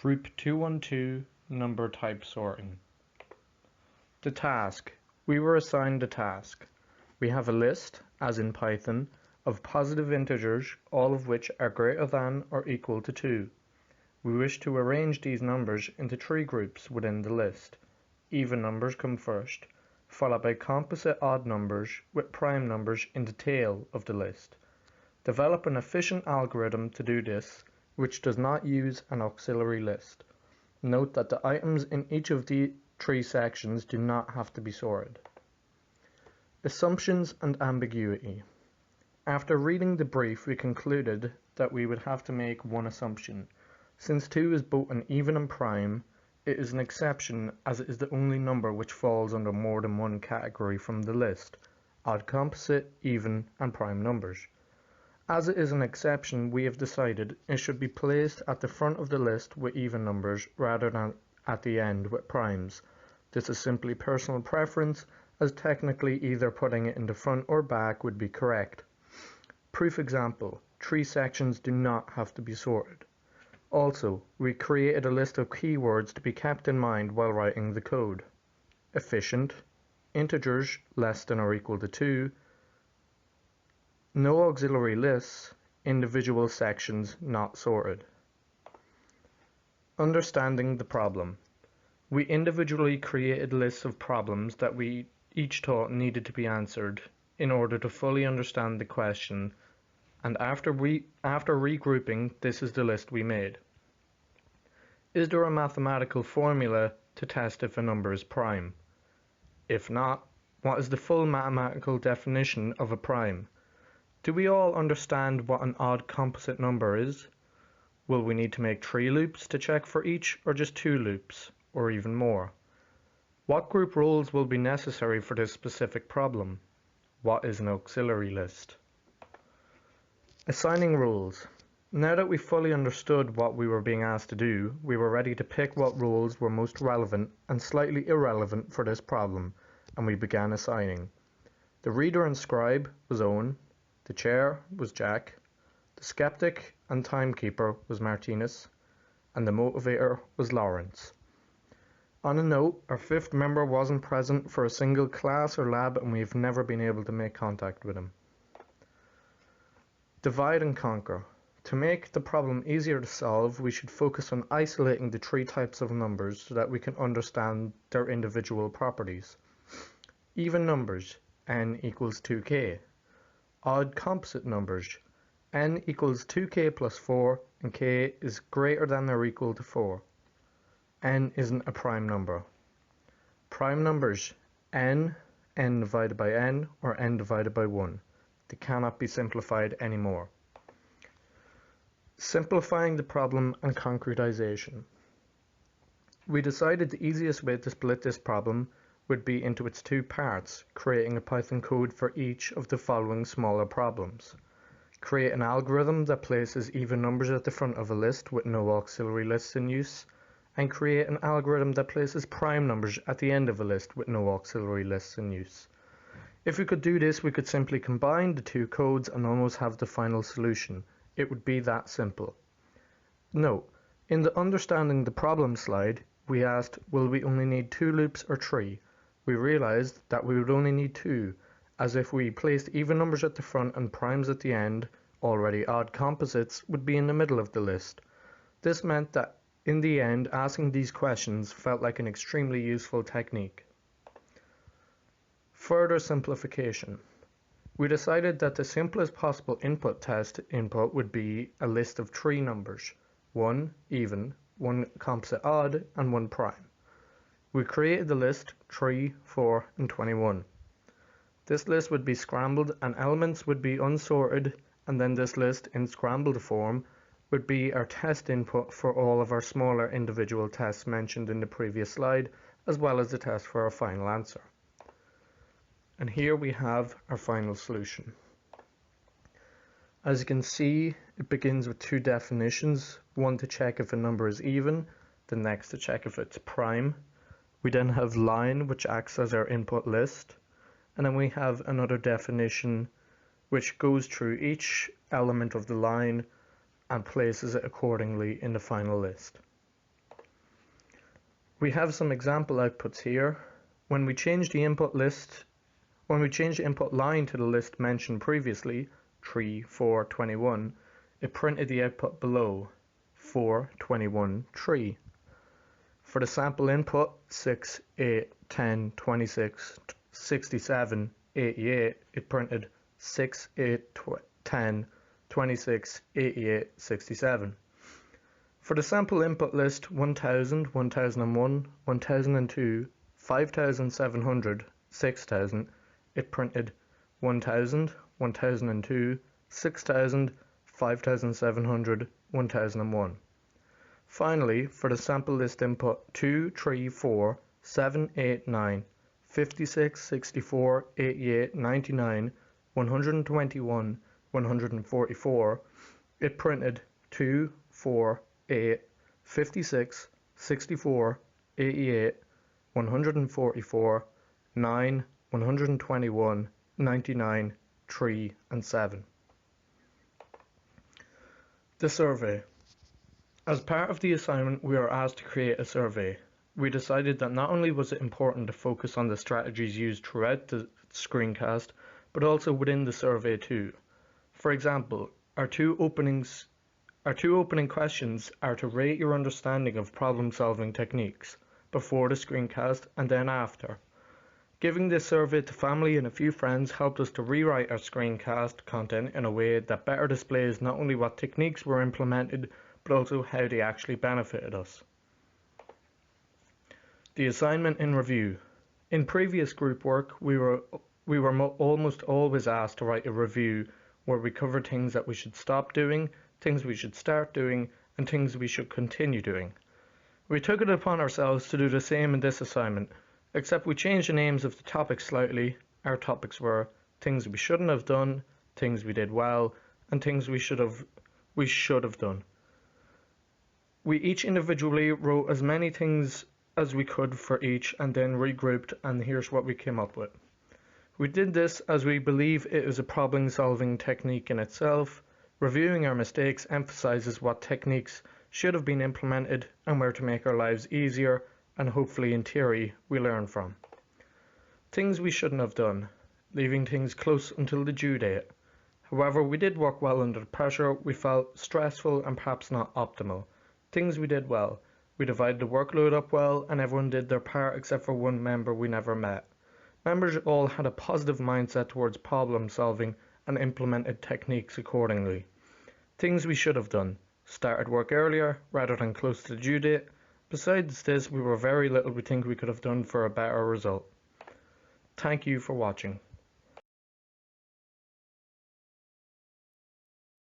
Group 212 Number Type Sorting. The task. We were assigned a task. We have a list, as in Python, of positive integers, all of which are greater than or equal to 2. We wish to arrange these numbers into 3 groups within the list. Even numbers come first, followed by composite odd numbers with prime numbers in the tail of the list. Develop an efficient algorithm to do this, which does not use an auxiliary list. Note that the items in each of the 3 sections do not have to be sorted. Assumptions and ambiguity. After reading the brief, we concluded that we would have to make one assumption. Since 2 is both an even and prime, it is an exception as it is the only number which falls under more than one category from the list: odd composite, even, and prime numbers. As it is an exception, we have decided it should be placed at the front of the list with even numbers rather than at the end with primes. This is simply personal preference, as technically either putting it in the front or back would be correct. Proof example: 3 sections do not have to be sorted. Also, we created a list of keywords to be kept in mind while writing the code. Efficient, integers less than or equal to 2, no auxiliary lists, individual sections not sorted. Understanding the problem. We individually created lists of problems that we each thought needed to be answered in order to fully understand the question, and after regrouping, this is the list we made. Is there a mathematical formula to test if a number is prime? If not, what is the full mathematical definition of a prime? Do we all understand what an odd composite number is? Will we need to make 3 loops to check for each, or just 2 loops, or even more? What group roles will be necessary for this specific problem? What is an auxiliary list? Assigning roles. Now that we fully understood what we were being asked to do, we were ready to pick what roles were most relevant and slightly irrelevant for this problem, and we began assigning. The reader and scribe was Owen, the chair was Jack, the skeptic and timekeeper was Martinez, and the motivator was Lawrence. On a note, our 5th member wasn't present for a single class or lab, and we've never been able to make contact with him. Divide and conquer. To make the problem easier to solve, we should focus on isolating the 3 types of numbers so that we can understand their individual properties. Even numbers, n equals 2k. Odd composite numbers, n equals 2k plus 4 and k is greater than or equal to 4. N isn't a prime number. Prime numbers, n divided by n, or n divided by 1. They cannot be simplified anymore. Simplifying the problem and concretization. We decided the easiest way to split this problem would be into its 2 parts, creating a Python code for each of the following smaller problems. Create an algorithm that places even numbers at the front of a list with no auxiliary lists in use, and create an algorithm that places prime numbers at the end of a list with no auxiliary lists in use. If we could do this, we could simply combine the 2 codes and almost have the final solution. It would be that simple. Note, in the understanding the problem slide, we asked, will we only need 2 loops or 3? We realized that we would only need 2, as if we placed even numbers at the front and primes at the end, already odd composites would be in the middle of the list. This meant that in the end, asking these questions felt like an extremely useful technique. Further simplification. We decided that the simplest possible test input would be a list of 3 numbers, 1 even, 1 composite odd, and 1 prime. We created the list 3, 4, and 21. This list would be scrambled and elements would be unsorted, and then this list in scrambled form would be our test input for all of our smaller individual tests mentioned in the previous slide, as well as the test for our final answer. And here we have our final solution. As you can see, it begins with 2 definitions, one to check if a number is even, the next to check if it's prime. We then have line, which acts as our input list, and then we have another definition which goes through each element of the line and places it accordingly in the final list. We have some example outputs here. When we change the input line to the list mentioned previously, 3, 4, 21, it printed the output below, 4, 21, 3. For the sample input, 6, 8, 10, 26, 67, 88, it printed 6, 8, 10, 26, 88, 67. For the sample input list 1000, 1001, 1002, 5700, 6000, it printed 1000, 1002, 6000, 5700, 1001. Finally, for the sample list input 2, 3, 4, 7, 8, 9, 56, 64, 88, 99, 121, 144, it printed 2, 4, 8, 56, 64, 88, 144, 9, 121, 99, 3, and 7. The survey. As part of the assignment, we were asked to create a survey. We decided that not only was it important to focus on the strategies used throughout the screencast, but also within the survey too. For example, our two opening questions are to rate your understanding of problem-solving techniques before the screencast and then after. Giving this survey to family and a few friends helped us to rewrite our screencast content in a way that better displays not only what techniques were implemented, but also how they actually benefited us. The assignment in review. In previous group work, we were almost always asked to write a review where we covered things that we should stop doing, things we should start doing, and things we should continue doing. We took it upon ourselves to do the same in this assignment, except we changed the names of the topics slightly. Our topics were things we shouldn't have done, things we did well, and things we should have done. We each individually wrote as many things as we could for each and then regrouped, and here's what we came up with. We did this as we believe it is a problem-solving technique in itself. Reviewing our mistakes emphasizes what techniques should have been implemented and where to make our lives easier, and hopefully in theory we learn from. Things we shouldn't have done, leaving things close until the due date. However, we did work well under the pressure. We felt stressful and perhaps not optimal. Things we did well. We divided the workload up well and everyone did their part except for one member we never met. Members all had a positive mindset towards problem solving and implemented techniques accordingly. Things we should have done. Started work earlier rather than close to the due date. Besides this, we were very little we think we could have done for a better result. Thank you for watching.